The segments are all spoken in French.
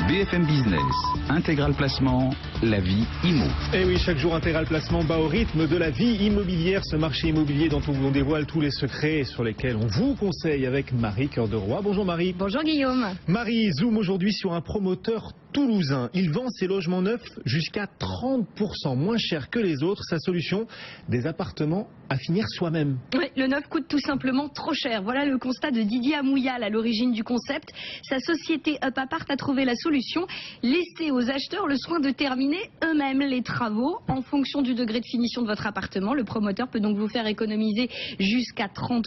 BFM Business, Intégral Placement, la vie IMO. Et oui, chaque jour Intégral Placement bat au rythme de la vie immobilière, ce marché immobilier dont on vous dévoile tous les secrets et sur lesquels on vous conseille avec Marie Cœur de Roi. Bonjour Marie. Bonjour Guillaume. Marie zoom aujourd'hui sur un promoteur toulousain. Il vend ses logements neufs jusqu'à 30% moins cher que les autres. Sa solution, des appartements à finir soi-même. Oui, le neuf coûte tout simplement trop cher. Voilà le constat de Didier Amouyal à l'origine du concept. Sa société Up Apart a trouvé la solution. Laissez aux acheteurs le soin de terminer eux-mêmes les travaux en fonction du degré de finition de votre appartement. Le promoteur peut donc vous faire économiser jusqu'à 30%.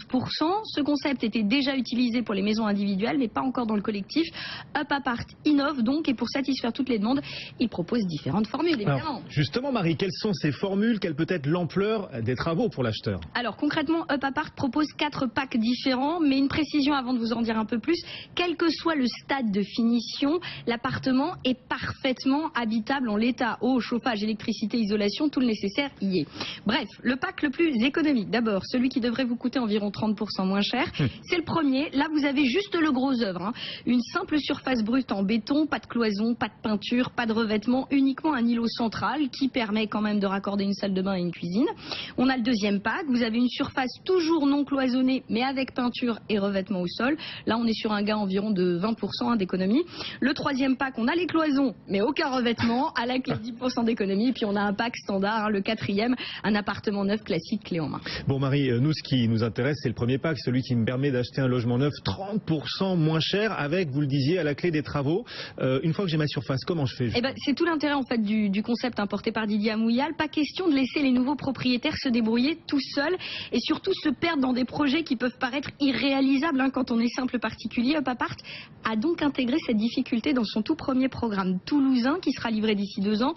Ce concept était déjà utilisé pour les maisons individuelles, mais pas encore dans le collectif. Up Apart innove donc, et pour satisfaire toutes les demandes, il propose différentes formules, évidemment. Alors, justement Marie, quelles sont ces formules? Quelle peut être l'ampleur des travaux pour l'acheteur? Alors concrètement, Up Apart propose 4 packs différents, mais une précision avant de vous en dire un peu plus. Quel que soit le stade de finition, l'appartement est parfaitement habitable en l'état. Eau, chauffage, électricité, isolation, tout le nécessaire y est. Bref, le pack le plus économique, d'abord, celui qui devrait vous coûter environ 30% moins cher, c'est le premier. Là, vous avez juste le gros œuvre. Une simple surface brute en béton, pas de cloison, pas de peinture, pas de revêtement, uniquement un îlot central qui permet quand même de raccorder une salle de bain et une cuisine. On a le deuxième pack, vous avez une surface toujours non cloisonnée, mais avec peinture et revêtement au sol. Là, on est sur un gain environ de 20% d'économie. Le troisième pack, on a les cloisons, mais aucun revêtement, à la clé 10% d'économie. Et puis on a un pack standard, le quatrième, un appartement neuf classique clé en main. Bon Marie, nous ce qui nous intéresse, c'est le premier pack, celui qui me permet d'acheter un logement neuf 30% moins cher avec, vous le disiez, à la clé des travaux. Une fois que j'ai ma surface, comment je fais? C'est tout l'intérêt en fait du concept importé par Didier Amouyal. Pas question de laisser les nouveaux propriétaires se débrouiller tout seuls et surtout se perdre dans des projets qui peuvent paraître irréalisables quand on est simple particulier. Up Apart a donc intégré cette difficulté dans son tout premier programme toulousain qui sera livré d'ici 2 ans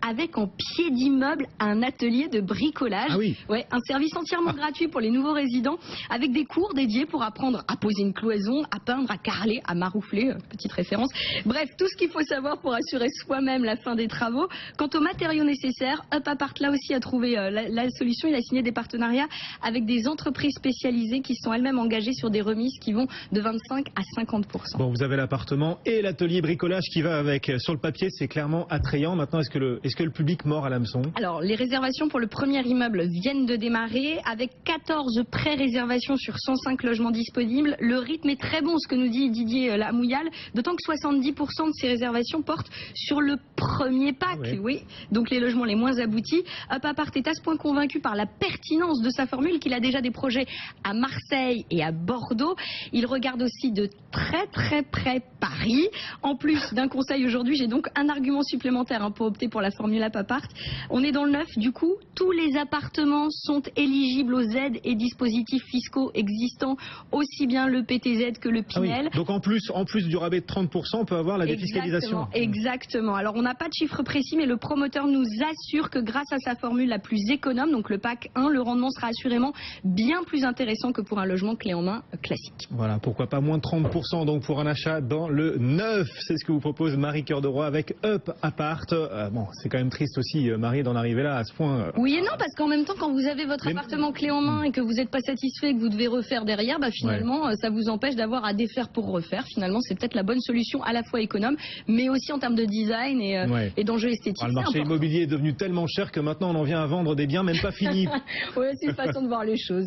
avec en pied d'immeuble un atelier de bricolage. Ah oui. Ouais, un service entièrement gratuit pour les nouveaux résidents avec des cours dédiés pour apprendre à poser une cloison, à peindre, à carreler, à maroufler, petite référence. Bref, tout ce qu'il faut savoir pour assurer soi-même la fin des travaux. Quant aux matériaux nécessaires, Up Apart là aussi a trouvé la solution. Il a signé des partenariats avec des entreprises spécialisées qui sont elles-mêmes engagées sur des remises qui vont de 25 à 50%. Bon, vous avez l'appartement et l'atelier bricolage qui va avec. Sur le papier, c'est clairement attrayant. Maintenant, est-ce que le public mord à l'hameçon? Alors, les réservations pour le premier immeuble viennent de démarrer avec 14 pré-réservations sur 105 logements disponibles. Le rythme est très bon, ce que nous dit Didier Amouyal, d'autant que 70% de ces réservations portent sur le premier pack. Ah ouais. Oui, donc les logements les moins aboutis. Up Apart est à ce point convaincu par la pertinence de sa formule qu'il a déjà des projets à Marseille et à Bordeaux. Il regarde aussi de très très près Paris. En plus d'un conseil aujourd'hui, j'ai donc un argument supplémentaire pour opter pour la formule Up Apart. On est dans le neuf, du coup, tous les appartements sont éligibles aux aides et dispositifs fiscaux existants, aussi bien le PTZ que le Pinel. Ah oui. Donc en plus du rabais de 30%, on peut avoir la défiscalisation. Exactement. Alors on n'a pas de chiffre précis, mais le promoteur nous assure que grâce à sa formule la plus économe, donc le pack 1, le rendement sera assurément bien plus intéressant que pour un logement clé en main classique. Voilà, pourquoi pas moins de 30% donc pour un achat dans le neuf. C'est ce que vous propose Marie Cœur de Roi avec Up Apart. Bon, c'est quand même triste aussi, Marie, d'en arriver là à ce point. Oui et non, parce qu'en même temps, quand vous avez votre appartement clé en main et que vous n'êtes pas satisfait et que vous devez refaire derrière, finalement, ça vous empêche d'avoir à défaire pour refaire. Finalement, c'est peut-être la bonne solution à la fois économe, mais aussi en termes de design et d'enjeux esthétiques. Le marché immobilier est devenu tellement cher que maintenant on en vient à vendre des biens même pas finis. Oui, c'est une façon de voir les choses.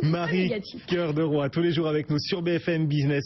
Marie Cœur de Roi, tous les jours avec nous sur BFM Business.